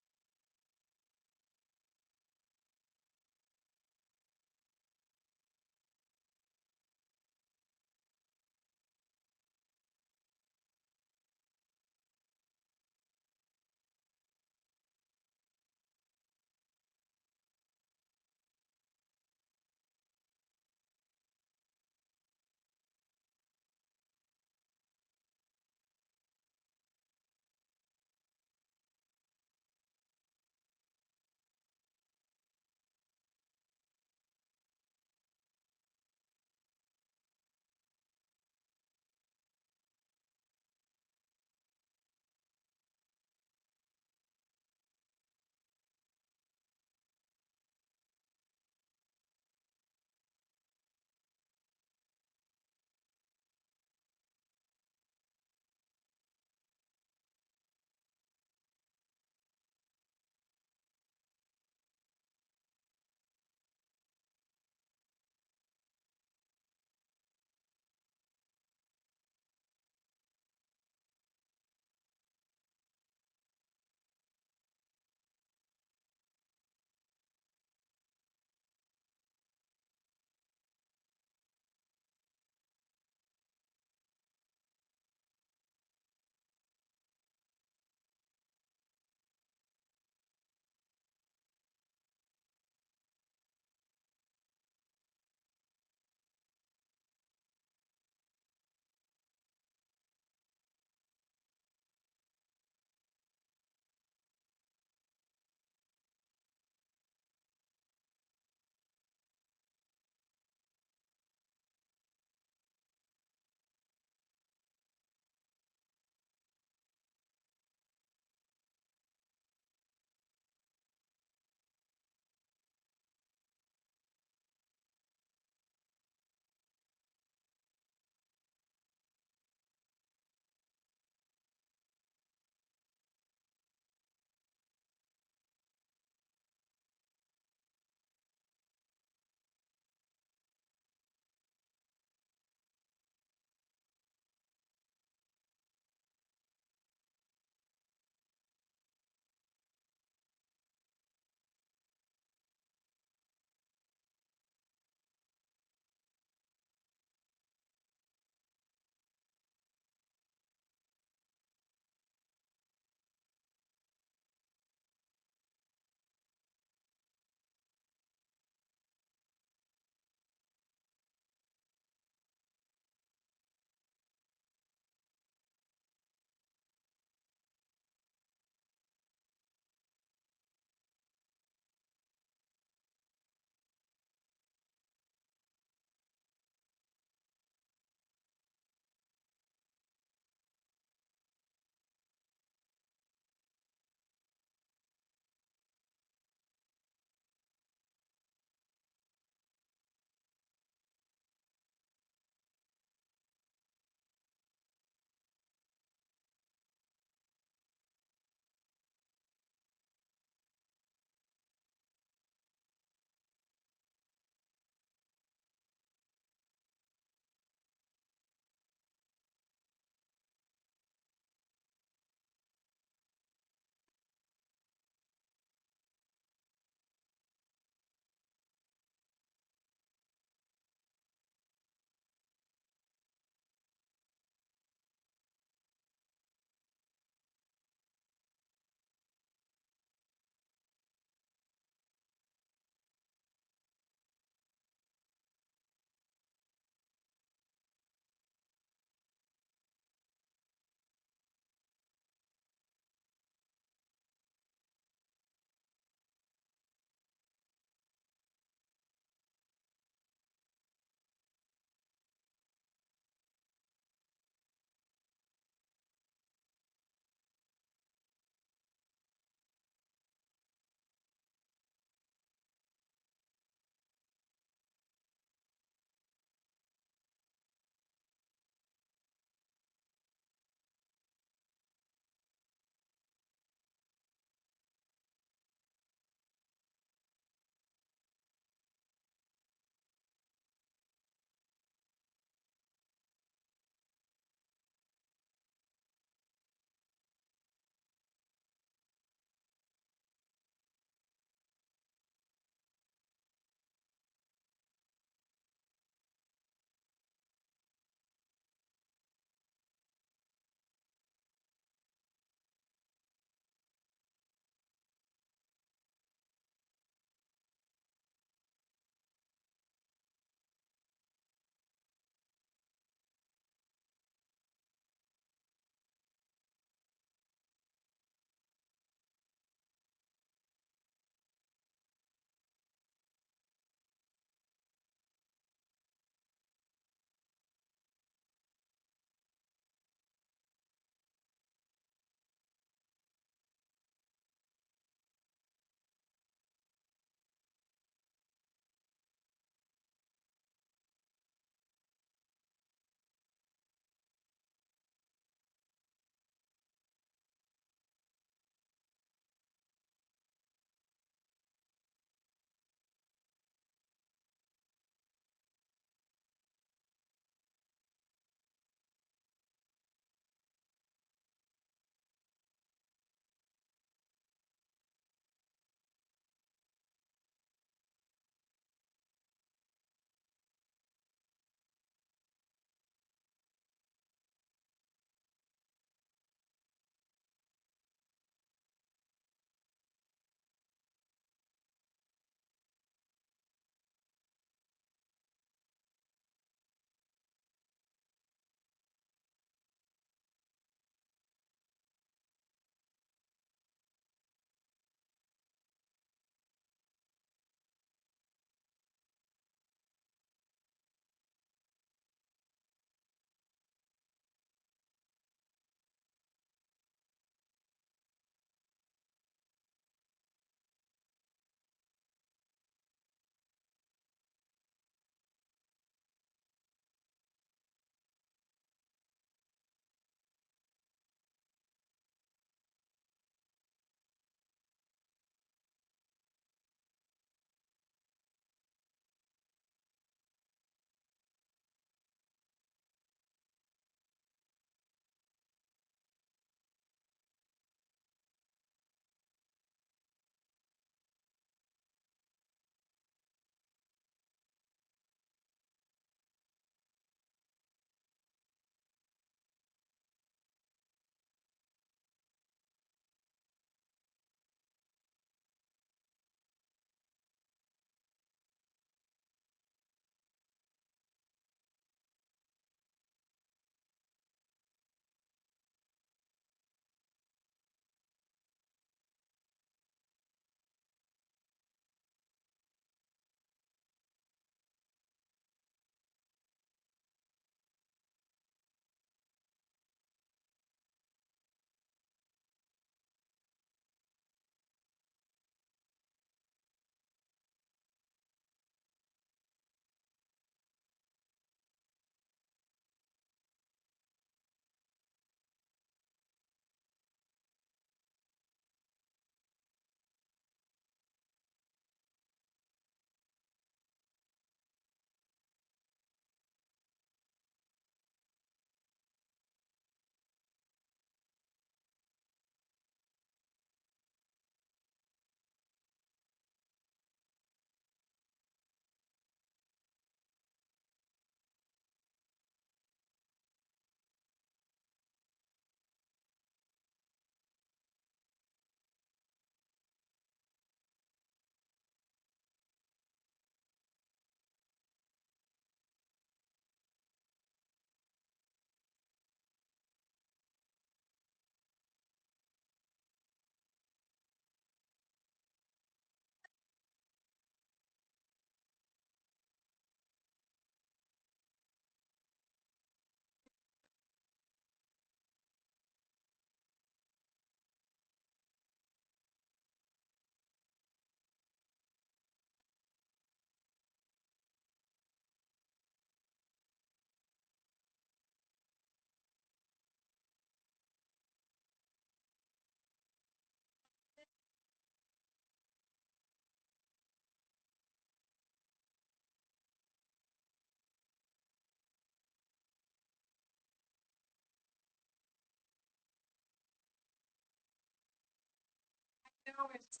know, it's.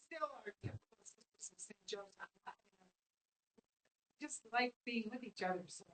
Still our typical sisters of St. Joseph. Just like being with each other. So.